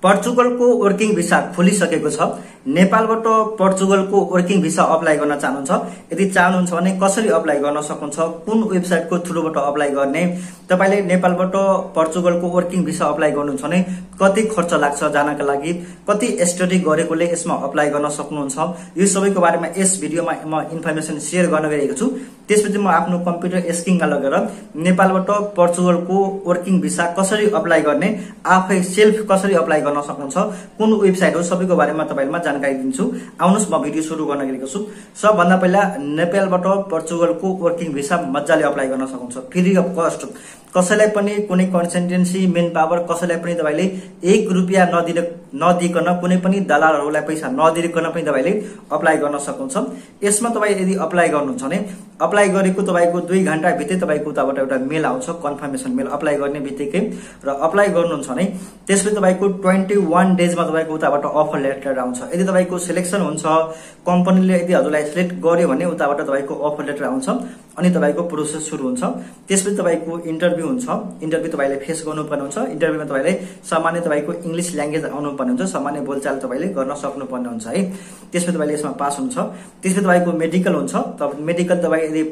पोर्चुगलको working visa खोलिसकेको छ। नेपालबाट पोर्चुगलको working visa apply गर्न चाहनुहुन्छ, यदि चाहनुहुन्छ भने कसरी अप्लाई गर्न सक्नुहुन्छ, कुन वेबसाइटको थ्रुबाट अप्लाई गर्ने, तपाईले नेपालबाट पोर्चुगलको वर्किङ भिसा अप्लाई गर्नुहुन्छ भने कति खर्च लाग्छ जानका लागि, कति स्टडी गरेकोले यसमा अप्लाई गर्न सक्नुहुन्छ, यो सबैको बारेमा यस भिडियोमा म इन्फर्मेसन शेयर गर्न गएको छु। त्यसपछि म आफ्नो कम्प्युटर स्क्रिनमा लगेर नेपालबाट पोर्चुगलको वर्किङ भिसा कसरी अप्लाई गर्ने, आफै सेल्फ कसरी अप्लाई गर्न सक्नुहुन्छ, कुन वेबसाइट हो, सबैको बारेमा तपाईहरुमा जानकारी दिन्छु। आउनुस् म भिडियो सुरु गर्न गएको छु। सबभन्दा पहिला नेपालबाट पोर्चुगलको वर्किङ भिसा मज्जाले अप्लाई गर्न सक्नुहुन्छ, फ्री अफ कस्ट। कसैलाई पनि कुनै कन्सल्टेन्सी मेन पावर कसैलाई पनि तपाईले 1 रुपैयाँ नदिकन कुनै पनि दलालहरुलाई पैसा नदिकन पनि तपाईले अप्लाई गर्न सक्नुहुन्छ। यसमा तपाई यदि अप्लाई गर्नुहुन्छ भने अप्लाई गरेको तपाईको 2 घण्टा भित्रै तपाईको उताबाट एउटा मेल आउँछ, कन्फर्मेसन मेल अप्लाई गर्ने बित्तिकै, र अप्लाई गर्नुहुन्छ भने त्यसपछि तपाईको 21 डेजमा तपाईको उताबाट अफर लेटर आउँछ। यदि तपाईको सिलेक्सन हुन्छ, कम्पनीले यदि हजुरलाई सिलेक्ट गर्यो भने उताबाट तपाईको अफर लेटर आउँछ अनि तपाईको प्रोसेस सुरु हुन्छ। त्यसपछि तपाईको इन्टरभ्यु हुन्छ, इन्टरभ्यु तपाईले फेस गर्नुपर्ने हुन्छ। इन्टरभ्युमा तपाईले सामान्य तपाईको इंग्लिश ल्याङ्ग्वेज आउनुपर्ने हुन्छ, सामान्य बोलचाल तपाईले गर्न सक्नुपर्ने हुन्छ है। त्यसपछि तपाईले यसमा पास हुन्छ। त्यसपछि तपाईको मेडिकल हुन्छ, मेडिकल तपाई यदि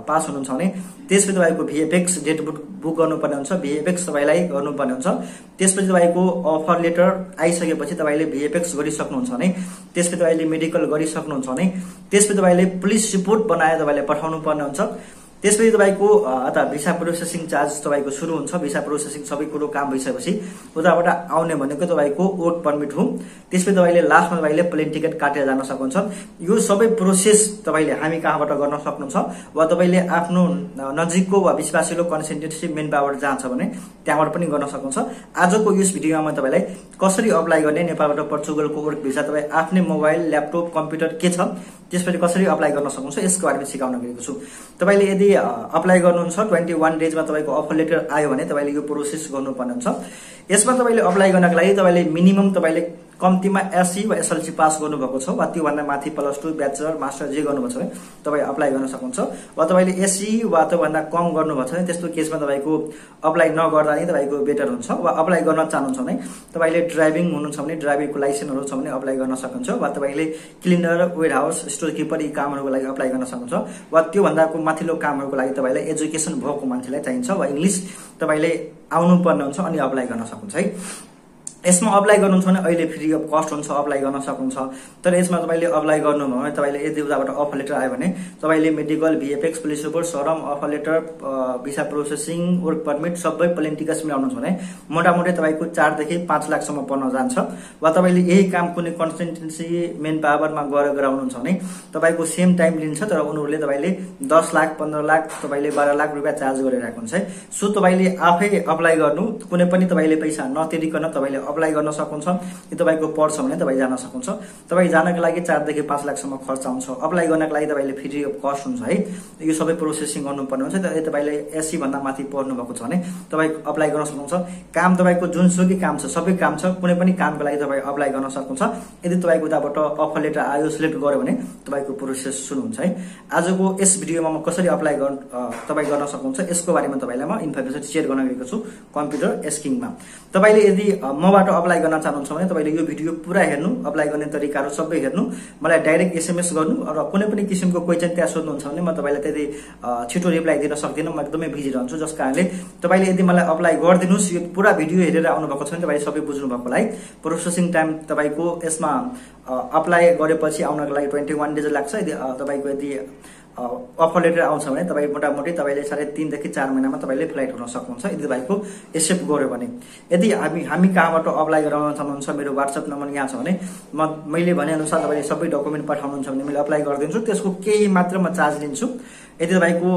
पास हुनुहुन्छ भने त्यसपछि तपाईको VFX डेट बुक गर्नुपर्ने हुन्छ, VFX तपाईलाई गर्नुपर्ने हुन्छ। त्यसपछि तपाईको अफर लेटर आइसकेपछि तपाईले VFX गरिसक्नुहुन्छ भने त्यसपछि तपाईले मेडिकल गरिसक्नुहुन्छ भने त्यसपछि तपाईले पुलिस रिपोर्ट बनाएर तपाईले पठाउनु पर्ने हुन्छ। त्यसपछि तपाईको भिसा प्रोसेसिङ चार्ज तपाईको सुरु हुन्छ। भिसा प्रोसेसिङ सबै कुरो काम भइसकेपछि उताबाट आउने भनेको तपाईको वर्क परमिट हो। त्यसपछि तपाईले लास्टमा तपाईले प्लेन टिकट काटेर जान सक्नुहुन्छ। यो सबै प्रोसेस तपाईले हामी कहाँबाट गर्न सक्नुहुन्छ, वा तपाईले आफ्नो नजिकको वा विश्वासिलो कन्सल्टेन्सी मेन पावर जहाँ छ भने त्यहाँबाट पनि गर्न सक्नुहुन्छ। आजको यस भिडियोमा म तपाईलाई कसरी अप्लाई गर्ने नेपालबाट पोर्चुगलको वर्क भिसा तपाई आफ्नै मोबाइल, ल्यापटप, कम्प्युटर के छ त्यसपछि कसरी अप्लाई गर्न सक्नुहुन्छ यसको बारेमा सिकाउन गएको छु। तपाईले यदि अप्लाई गर्नुहुन्छ 21 डेजमा तपाईको अफर लेटर आयो भने तपाईले यो प्रोसेस गर्नुपर्ने हुन्छ। यसमा तपाईले अप्लाई गर्नको लागि तपाईले मिनिमम तपाईले कम्तीमा एससी वा एसएलसी पास गर्नुभएको छ, वा त्यो भन्दा माथि +2 ब्याचलर मास्टर जे गर्नुभएको छ भने तपाई अप्लाई गर्न सक्नुहुन्छ। वा तपाईले एससी वा त्यो भन्दा कम गर्नुभएको छ भने त्यस्तो केसमा तपाईको अप्लाई नगर्दा नै तपाईको बेटर हुन्छ। वा अप्लाई गर्न चाहनुहुन्छ भने तपाईले ड्राइभिङ हुनुहुन्छ भने ड्राइभिङको लाइसेन्सहरु छ भने अप्लाई गर्न सक्नुहुन्छ। वा तपाईले क्लिनर, वेयरहाउस, स्टोर किपर यी कामहरुको लागि अप्लाई गर्न सक्नुहुन्छ। वा त्यो भन्दाको माथिल्लो कामहरुको लागि तपाईलाई एजुकेसन भएको मान्छेलाई चाहिन्छ, वा इंग्लिश तपाईले आउनु पर्ने हुन्छ अनि अप्लाई गर्न सक्नुहुन्छ है। यसमा अप्लाई गर्नुहुन्छ भने अहिले फ्री अफ कस्ट हुन्छ, अप्लाई गर्न सक्नुहुन्छ। तर यसमा तपाईले अप्लाई गर्नुभयो भने तपाईले यदि उताबाट अफर लेटर आयो भने तपाईले मेडिकल, VFX, पुलिस रिपोर्ट, सरम, offer letter, visa processing, work permit सबै प्लेन टिकट मिलाउनुहुन्छ भने मोटामोटी तपाईको 4 देखि 5 लाख सम्म पर्न जान्छ। वा तपाईले यही काम कुनै कन्सल्टेन्सी मेन पावरमा गएर गराउनुहुन्छ भने तपाईको सेम टाइम लिन्छ, तर उनीहरुले तपाईले 10 लाख, 15 लाख, तपाईले 12 लाख रुपैयाँ चार्ज गरिरहेको हुन्छ है। सो तपाईले आफै अप्लाई गर्नु, कुनै पनि तपाईले पैसा नतिरिकन तपाईले अप्लाई गर्न सक्नुहुन्छ। यदि तपाईको पर्छ भने तपाई जान सक्नुहुन्छ। तपाई जानका लागि 4 देखि 5 लाख सम्म खर्च आउँछ। अप्लाई गर्नका लागि तपाईले फ्री अफ कस्ट हुन्छ है। यो सबै प्रोसेसिङ गर्नुपर्ने हुन्छ। यदि तपाईले एससी भन्दा माथि पढ्नु भएको छ भने तपाई अप्लाई गर्न सक्नुहुन्छ। काम तपाईको जुनसुकै काम छ, सबै काम छ, कुनै पनि कामको लागि तपाई अप्लाई गर्न सक्नुहुन्छ। यदि तपाईको उताबाट अफर लेटर आयो, सिलेक्ट गर्यो भने तपाईको प्रोसेस सुरु हुन्छ है। आजको यस भिडियोमा म कसरी अप्लाई तपाई गर्न सक्नुहुन्छ यसको बारेमा तपाईलाई म इन्फर्मेसन शेयर गर्न गएको छु कम्प्युटर स्क्रिनमा। तपाईले यदि मबाट अप्लाई गर्न चाहनुहुन्छ भने तपाईले यो भिडियो पुरा हेर्नु, अप्लाई गर्ने तरिकाहरु सबै हेर्नु, मलाई डाइरेक्ट SMS गर्नु, र कुनै पनि किसिमको क्वेशन त्यहाँ सोध्नुहुन्छ भने म तपाईलाई त्यति छिटो रिप्लाई दिन सक्दिन, म एकदमै बिजी रहन्छु। जस कारणले तपाईले यदि मलाई अप्लाई गर्दिनुस्, यो पुरा भिडियो हेरेर आउनु भएको छ भने तपाईले सबै बुझ्नु भएकोलाई प्रोसेसिङ टाइम तपाईको यसमा अप्लाई गरेपछि आउनको लागि 21 डेज लाग्छ। यदि तपाईको यदि अफर लेटर आउँछ भने तपाई मोटामोटी तपाईले 3.5 देखि 4 महिनामा तपाईले फ्लाइट हुन सक्नुहुन्छ यदि तपाईको एक्सेप्ट गर्यो भने। यदि हामी कहाँबाट अप्लाई गराउन चाहनुहुन्छ, मेरो WhatsApp नम्बर यहाँ छ भने मैले भने अनुसार तपाईले सबै डकुमेन्ट पठाउनुहुन्छ भने मैले अप्लाई गरिदिन्छु। त्यसको केही मात्र म चार्ज लिन्छु। यदि तपाईको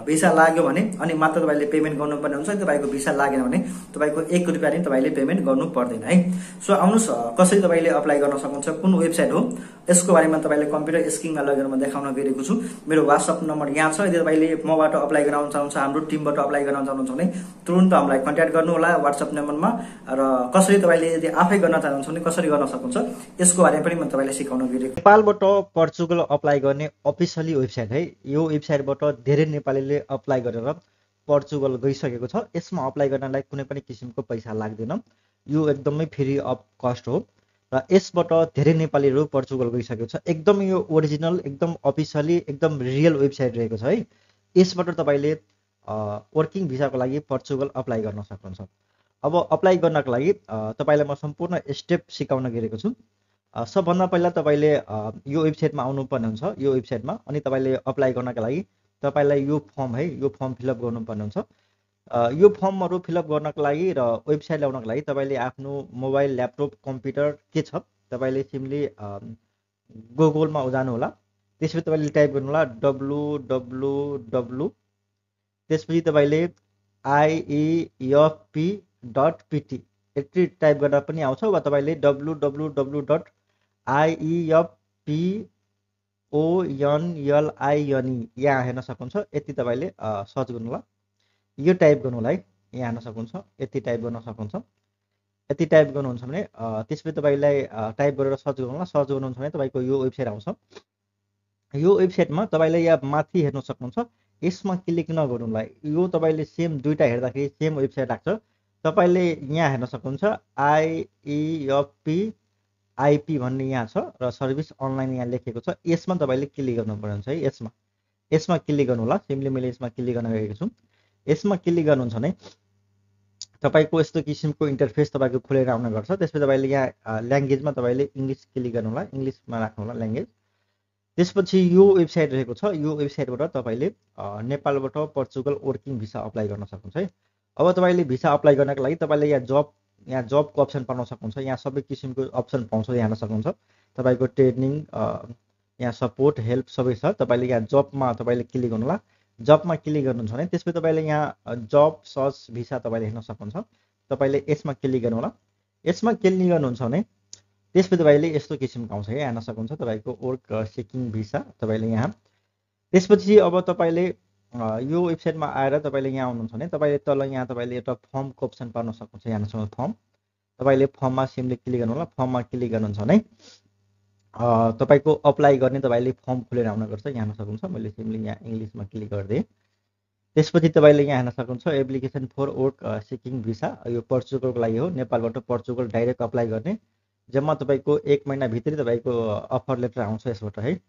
भिसा लाग्यो भने अनि मात्र तपाईले पेमेन्ट गर्नुपर्ने हुन्छ। यदि तपाईको भिसा लागेन भने तपाईको 1 रुपैयाँ पनि तपाईले पेमेन्ट गर्नु पर्दैन है। सो आउनुस् कसरी तपाईले अप्लाई गर्न सक्नुहुन्छ, कुन वेबसाइट हो यसको बारेमा तपाईले कम्प्युटर स्क्रिनमा लगेर म देखाउन गएको छु। मेरो WhatsApp नम्बर यहाँ छ। यदि तपाईले मबाट अप्लाई गराउन चाहनुहुन्छ, हाम्रो टिमबाट अप्लाई गराउन चाहनुहुन्छ भने तुरुन्त हामीलाई कन्ट्याक्ट गर्नु होला WhatsApp नम्बरमा। र कसरी तपाईले यदि आफै गर्न चाहनुहुन्छ भने कसरी गर्न सक्नुहुन्छ यसको बारेमा पनि म तपाईलाई सिकाउन गएको। नेपालबाट पोर्चुगल अप्लाई गर्ने अफिसियली वेबसाइट है। यो वेबसाइटबाट धेरै नेपालीले अप्लाई गरेर पोर्चुगल गइसकेको छ। यसमा अप्लाई गर्नलाई कुनै पनि किसिमको पैसा लाग्दैन। यो एकदमै फ्री अफ कस्ट हो र यसबाट धेरै नेपालीहरू पोर्चुगल गइसकेको छ। एकदम यो ओरिजिनल एकदम अफिसियली एकदम रियल वेबसाइट रहेको छ है। यसबाट तपाईँले वर्किङ भिसाको लागि पोर्चुगल अप्लाई गर्न सक्नुहुन्छ। अब अप्लाई गर्नको लागि तपाईँलाई म सम्पूर्ण स्टेप सिकाउन गएको छु। सबभन्दा पहिला तपाईँले यो वेबसाइटमा आउनुपर्ने हुन्छ। यो वेबसाइटमा अनि तपाईँले अप्लाई गर्नका लागि तपाईँलाई यो फर्म है, यो फर्म फिलअप गर्नुपर्ने हुन्छ। यो फर्महरू फिलअप गर्नको लागि र वेबसाइट ल्याउनको लागि तपाईँले आफ्नो मोबाइल, ल्यापटप, कम्प्युटर के छ तपाईँले सिम्पली गुगलमा जानु होला। त्यसपछि तपाईँले टाइप गर्नु होला www, त्यसपछि तपाईँले iefp.pt यति टाइप गर्दा पनि आउँछ, वा तपाईँले www.iefponline यहाँ हेर्न सक्नुहुन्छ। यति तपाईँले सर्च गर्नु होला, यो टाइप गर्नु होला है, यहाँ हेर्न सक्नुहुन्छ। यति टाइप गर्न सक्नुहुन्छ। यति टाइप गर्नुहुन्छ भने त्यसपछि तपाईँलाई टाइप गरेर सर्च गर्नु होला। सर्च गर्नुहुन्छ भने तपाईँको यो वेबसाइट आउँछ। यो वेबसाइटमा तपाईँले यहाँ माथि हेर्न सक्नुहुन्छ, यसमा क्लिक नगर्नु होला। यो तपाईँले सेम दुईटा हेर्दाखेरि सेम वेबसाइट राख्छ। तपाईँले यहाँ हेर्न सक्नुहुन्छ IEFP भन्ने यहाँ छ र सर्भिस अनलाइन यहाँ लेखेको छ। यसमा तपाईँले क्लिक गर्नुपर्ने हुन्छ है। यसमा क्लिक गर्नु होला। सिम्पली मैले यसमा क्लिक गर्न गएको छु। यसमा क्लिक गर्नुहुन्छ भने तपाईँको यस्तो किसिमको इन्टरफेस तपाईँको खुलेर आउने गर्छ। त्यसपछि तपाईँले यहाँ ल्याङ्ग्वेजमा तपाईँले इङ्ग्लिस क्लिक गर्नु होला, इङ्ग्लिसमा राख्नु होला ल्याङ्ग्वेज। त्यसपछि यो वेबसाइट रहेको छ। यो वेबसाइटबाट तपाईँले नेपालबाट पोर्चुगल वर्किङ भिसा अप्लाई गर्न सक्नुहुन्छ है। अब तपाईँले भिसा अप्लाई गर्नको लागि तपाईँले यहाँ जबको अप्सन पाउन सक्नुहुन्छ। यहाँ सबै किसिमको अप्सन पाउँछ, यहाँ हेर्न सक्नुहुन्छ। तपाईँको ट्रेनिङ, यहाँ सपोर्ट, हेल्प सबै छ। तपाईँले यहाँ जबमा तपाईँले क्लिक गर्नु होला। जबमा क्लिक गर्नुहुन्छ भने त्यसपछि तपाईँले यहाँ जब सर्च भिसा तपाईँले हेर्न सक्नुहुन्छ। तपाईँले यसमा क्लिक गर्नु होला। यसमा क्लिक गर्नुहुन्छ भने त्यसपछि तपाईँले यस्तो किसिमको आउँछ है, हेर्न सक्नुहुन्छ तपाईँको वर्क सिकिङ भिसा तपाईँले यहाँ। त्यसपछि अब तपाईँले यो वेबसाइटमा आएर तपाईँले यहाँ आउनुहुन्छ भने तपाईँले तल यहाँ तपाईँले एउटा फर्मको अप्सन पाउन सक्नुहुन्छ। यहाँ हेर्नुहोस् फर्म, तपाईँले फर्ममा सिम्पली क्लिक गर्नु होला। फर्ममा क्लिक गर्नुहुन्छ भने तपाईँको अप्लाई गर्ने तपाईँले फर्म खुलेर आउन गर्छ। यहाँ हेर्न सक्नुहुन्छ। मैले सिम्पली यहाँ इङ्ग्लिसमा क्लिक गरिदिएँ। त्यसपछि तपाईँले यहाँ हेर्न सक्नुहुन्छ application for work seeking visa, यो पोर्चुगलको लागि हो। नेपालबाट पोर्चुगल डाइरेक्ट अप्लाई गर्ने, जम्मा तपाईँको 1 महिनाभित्रै तपाईँको अफर लेटर आउँछ यसबाट है।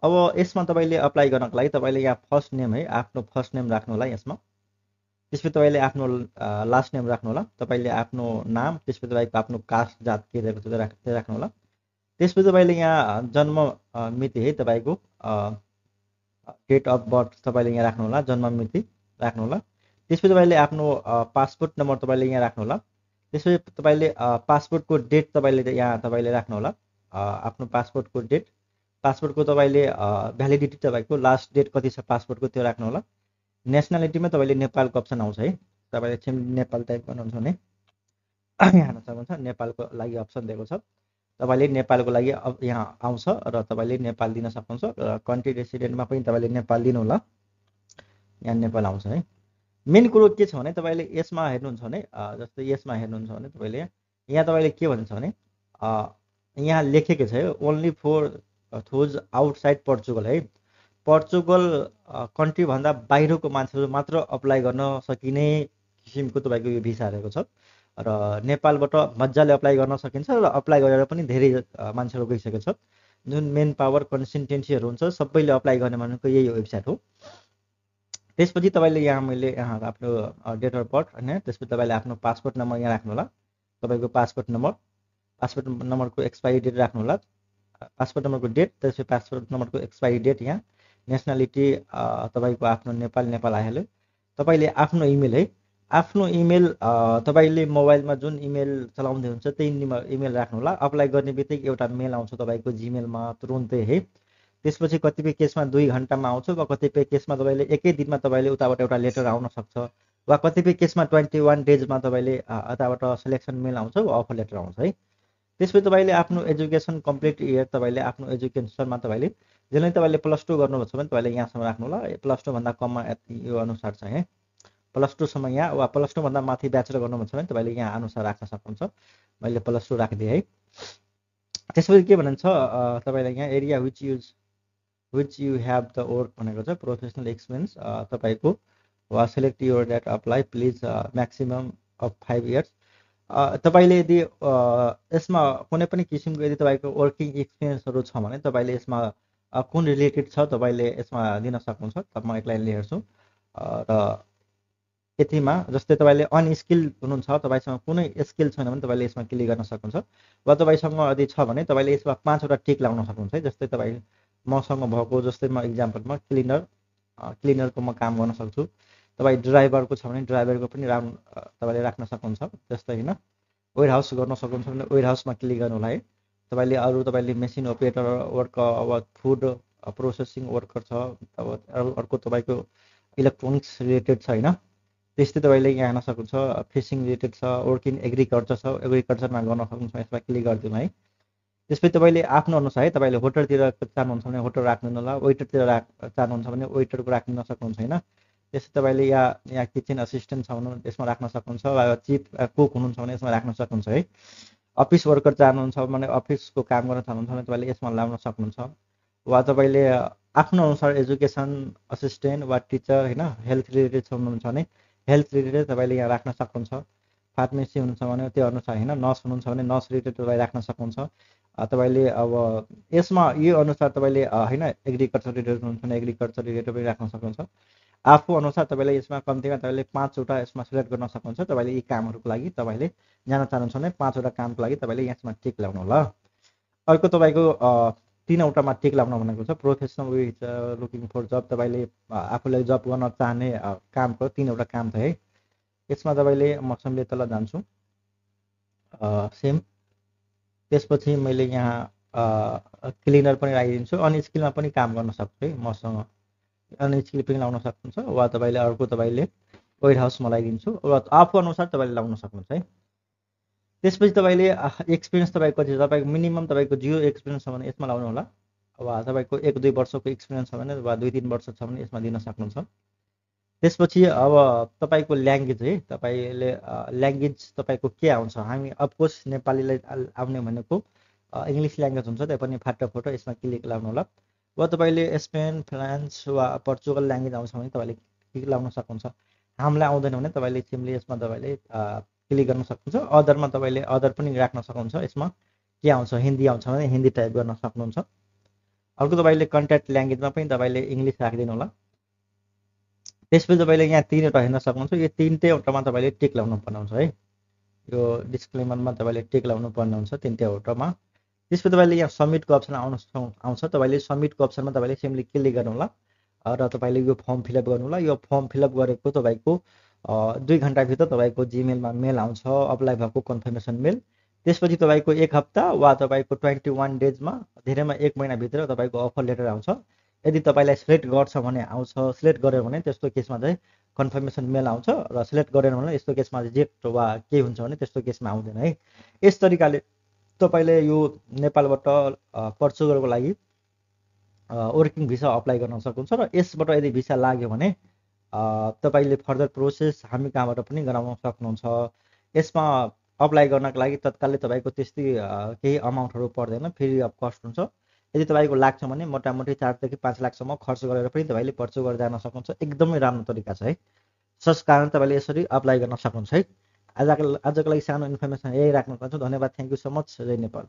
अब यसमा तपाईँले अप्लाई गर्नको लागि तपाईँले यहाँ फर्स्ट नेम है, आफ्नो फर्स्ट नेम राख्नु होला यसमा। त्यसपछि तपाईँले आफ्नो लास्ट नेम राख्नु होला। तपाईँले आफ्नो नाम, त्यसपछि तपाईँको आफ्नो कास्ट जात के रहेको छ त्यो राख्नु होला। त्यसपछि तपाईँले यहाँ जन्म मिति है, तपाईँको डेट अफ बर्थ तपाईँले यहाँ राख्नु होला, जन्म मिति राख्नु होला। त्यसपछि तपाईँले आफ्नो पासपोर्ट नम्बर तपाईँले यहाँ राख्नु होला। त्यसपछि तपाईँले पासपोर्टको डेट तपाईँले यहाँ तपाईँले राख्नु होला, आफ्नो पासपोर्टको डेट। पासपोर्टको तपाईँले भ्यालिडिटी तपाईँको लास्ट डेट कति छ पासपोर्टको त्यो राख्नु होला। नेसनालिटीमा तपाईँले नेपालको अप्सन आउँछ है। तपाईँले सिम्पली नेपाल टाइप गर्नुहुन्छ भने यहाँ हेर्न सक्नुहुन्छ नेपालको लागि अप्सन दिएको छ। तपाईँले नेपालको लागि यहाँ आउँछ र तपाईँले नेपाल दिन सक्नुहुन्छ। र कन्ट्री रेसिडेन्टमा पनि तपाईँले नेपाल दिनु होला, यहाँ नेपाल आउँछ है। मेन कुरो के छ भने तपाईँले यसमा हेर्नुहुन्छ भने जस्तै यसमा हेर्नुहुन्छ भने तपाईँले यहाँ तपाईँले के भन्छ भने यहाँ लेखेको छ only for those outside Portugal है। पोर्चुगल कन्ट्रीभन्दा बाहिरको मान्छेहरू मात्र अप्लाई गर्न सकिने किसिमको तपाईँको यो भिसा रहेको छ। र नेपालबाट मजाले अप्लाई गर्न सकिन्छ र अप्लाई गरेर पनि धेरै मान्छेहरू गइसकेको छ। जुन मेन पावर कन्सिस्टेन्सीहरू हुन्छ सबैले अप्लाई गर्ने भनेको यही वेबसाइट हो। त्यसपछि तपाईँले यहाँ मैले यहाँ आफ्नो डेट अफ बर्थ होइन, त्यसपछि तपाईँले आफ्नो पासपोर्ट नम्बर यहाँ राख्नु होला। तपाईँको पासपोर्ट नम्बरको एक्सपायरी डेट राख्नु होला, पासपोर्ट नम्बरको डेट, त्यसपछि पासपोर्ट नम्बरको एक्सपायरी डेट। यहाँ नेसनालिटी तपाईँको आफ्नो नेपाल आइहाल्यो। तपाईँले आफ्नो इमेल है, आफ्नो इमेल तपाईँले मोबाइलमा जुन इमेल चलाउँदै हुन्छ त्यही इमेल राख्नु होला। अप्लाई गर्ने बित्तिकै एउटा मेल आउँछ तपाईँको जिमेलमा तुरुन्तै है। त्यसपछि कतिपय केसमा 2 घन्टामा आउँछ, वा कतिपय केसमा तपाईँले एकै दिनमा तपाईँले उताबाट एउटा लेटर आउन सक्छ, वा कतिपय केसमा 21 डेजमा तपाईँले यताबाट सिलेक्सन मेल आउँछ वा अफर लेटर आउँछ है। त्यसपछि तपाईँले आफ्नो एजुकेसन कम्प्लिट इयर तपाईँले आफ्नो एजुकेसनमा तपाईँले जसले तपाईँले +2 गर्नुभएको छ भने तपाईँले यहाँसम्म राख्नु होला। +2 भन्दा कममा यो अनुसार छ है, +2 सम्म यहाँ, वा +2 भन्दा माथि ब्याचलर गर्नुभएको छ भने तपाईँले यहाँ अनुसार राख्न सक्नुहुन्छ। मैले +2 राखिदिएँ है। त्यसपछि के भन्छ तपाईँले यहाँ area which you have the work भनेको छ, प्रोफेसनल एक्सपिरियन्स तपाईँको, वा select your date apply please maximum of 5 years. तपाईँले यदि यसमा कुनै पनि किसिमको यदि तपाईँको वर्किङ एक्सपिरियन्सहरू छ भने तपाईँले यसमा कुन रिलेटेड छ तपाईँले यसमा दिन सक्नुहुन्छ। त म एकलाई हेर्छु र यतिमा जस्तै तपाईँले अनस्किल हुनुहुन्छ, तपाईँसँग कुनै स्किल छैन भने तपाईँले यसमा क्लिक गर्न सक्नुहुन्छ। वा तपाईँसँग यदि छ भने तपाईँले यसमा 5वटा टिक लगाउन सक्नुहुन्छ है। जस्तै तपाईँ मसँग भएको जस्तै म इक्जाम्पलमा क्लिनरको म काम गर्न सक्छु। तपाईँ ड्राइभरको छ भने ड्राइभरको पनि तपाईँले राख्न सक्नुहुन्छ। जस्तै होइन वेयर हाउस गर्न सक्नुहुन्छ भने वेयर हाउसमा क्लिक गर्नु होला है। तपाईँले अरू तपाईँले मेसिन अपरेटर वर्क अब फुड प्रोसेसिङ वर्कर छ, अब अर्को तपाईँको इलेक्ट्रोनिक्स रिलेटेड छ होइन, त्यस्तै तपाईँले यहाँ हेर्न सक्नुहुन्छ। फिसिङ रिलेटेड छ, वर्किङ एग्रिकल्चर छ, एग्रिकल्चरमा गर्न सक्नुहुन्छ। यसमा क्लिक गरिदिनु है। त्यसपछि तपाईँले आफ्नो अनुसार है तपाईँले होटलतिर चाहनुहुन्छ भने होटल राख्नु होला, वेटरतिर चाहनुहुन्छ भने वेटरको राख्न सक्नुहुन्छ होइन। त्यस्तै तपाईँले यहाँ किचन असिस्टेन्ट छ भने यसमा राख्न सक्नुहुन्छ। वा चिफ कुक हुनुहुन्छ भने यसमा राख्न सक्नुहुन्छ है। अफिस वर्कर चाहनुहुन्छ भने अफिसको काम गर्न चाहनुहुन्छ भने तपाईँले यसमा लाउन सक्नुहुन्छ। वा तपाईँले आफ्नो अनुसार एजुकेसन असिस्टेन्ट वा टिचर होइन, हेल्थ रिलेटेड हुनुहुन्छ भने हेल्थ रिलेटेड तपाईँले यहाँ राख्न सक्नुहुन्छ। फार्मेसी हुनुहुन्छ भने त्यो अनुसार होइन, नर्स हुनुहुन्छ भने नर्स रिलेटेड तपाईँ राख्न सक्नुहुन्छ। तपाईँले अब यसमा यो अनुसार तपाईँले होइन एग्रिकल्चर रिलेटेड हुनुहुन्छ भने एग्रिकल्चर रिलेटेड पनि राख्न सक्नुहुन्छ। आफू अनुसार तपाईँले यसमा कम्तीमा तपाईँले 5वटा यसमा सिलेक्ट गर्न सक्नुहुन्छ। तपाईँले यी कामहरूको लागि तपाईँले जान चाहनुहुन्छ भने 5वटा कामको लागि तपाईँले यसमा टिक लगाउनु होला। अर्को तपाईँको 3वटामा टिक लगाउन भनेको छ प्रोफेसनल विथ लुकिङ फर जब। तपाईँले आफूलाई जब गर्न चाहने कामको 3वटा काम छ है। यसमा तपाईँले म सम्झे तल जान्छु सेम। त्यसपछि मैले यहाँ क्लिनर पनि राखिदिन्छु। अनस्किलमा पनि काम गर्न सक्छु है, मसँग अनस्किल पनि लाउन सक्नुहुन्छ। वा तपाईँले अर्को तपाईँले वेयर हाउसमा लगाइदिन्छु र आफू अनुसार तपाईँले लाउन सक्नुहुन्छ है। त्यसपछि तपाईँले एक्सपिरियन्स तपाईँको कति छ, तपाईँको मिनिमम तपाईँको 0 एक्सपिरियन्स छ भने यसमा लाउनु होला। वा तपाईँको 1-2 वर्षको एक्सपिरियन्स छ भने वा 2-3 वर्ष छ भने यसमा दिन सक्नुहुन्छ। त्यसपछि अब तपाईँको ल्याङ्ग्वेज है, तपाईँले ल्याङ्ग्वेज तपाईँको के आउँछ। हामी अफकोर्स नेपालीलाई आउने भनेको इङ्ग्लिस ल्याङ्ग्वेज हुन्छ, त्यही पनि फाटाफोटो यसमा क्लिक लगाउनु होला। वा तपाईँले स्पेन फ्रान्स वा पोर्चुगल ल्याङ्ग्वेज आउँछ भने तपाईँले क्लिक लगाउन सक्नुहुन्छ। हामीलाई आउँदैन भने तपाईँले सिम्पली यसमा तपाईँले क्लिक गर्न सक्नुहुन्छ। अदरमा तपाईँले अदर पनि राख्न सक्नुहुन्छ। यसमा के आउँछ, हिन्दी आउँछ भने हिन्दी टाइप गर्न सक्नुहुन्छ। अर्को तपाईँले कन्ट्याक्ट ल्याङ्ग्वेजमा पनि तपाईँले इङ्ग्लिस राखिदिनु होला। त्यसपछि तपाईँले यहाँ 3वटा हेर्न सक्नुहुन्छ। यो 3वटामा तपाईँले टिक लगाउनु पर्ने हुन्छ है। यो डिस्क्लेमरमा तपाईँले टिक लगाउनु पर्ने हुन्छ 3वटामा। त्यसपछि तपाईँले यहाँ सबमिटको अप्सन आउँछ। तपाईँले सबमिटको अप्सनमा तपाईँले सिम्पली क्लिक गर्नु होला र तपाईँले यो फर्म फिलअप गर्नु होला। यो फर्म फिलअप गरेको तपाईँको 2 घन्टाभित्र तपाईँको जिमेलमा मेल आउँछ, अप्लाई भएको कन्फर्मेसन मेल। त्यसपछि तपाईँको 1 हप्ता वा तपाईँको 21 डेजमा, धेरैमा 1 महिनाभित्र तपाईँको अफर लेटर आउँछ। यदि तपाईँलाई सिलेक्ट गर्छ भने आउँछ, सिलेक्ट गर्यो भने त्यस्तो केसमा चाहिँ कन्फर्मेसन मेल आउँछ र सिलेक्ट गरेन भने यस्तो केसमा रिजेक्ट वा के हुन्छ भने त्यस्तो केसमा आउँदैन है। यस तरिकाले तपाईँले यो नेपालबाट पोर्चुगलको लागि वर्किङ भिसा अप्लाई गर्न सक्नुहुन्छ। र यसबाट यदि भिसा लाग्यो भने तपाईँले फर्दर प्रोसेस हामी कहाँबाट पनि गराउन सक्नुहुन्छ। यसमा अप्लाई गर्नको लागि तत्कालै तपाईँको त्यस्तै केही अमाउन्टहरू पर्दैन, फ्री अफ कस्ट हुन्छ। यदि तपाईँको लाग्छ भने मोटामोटी 4 देखि 5 लाखसम्म खर्च गरेर पनि तपाईँले पोर्चुगल जान सक्नुहुन्छ। एकदमै राम्रो तरिका छ है। जस कारण तपाईँले यसरी अप्लाई गर्न सक्नुहुन्छ है। आजको लागि सानो इन्फर्मेसन यही राख्न चाहन्छु। धन्यवाद। Thank you so much. जय नेपाल।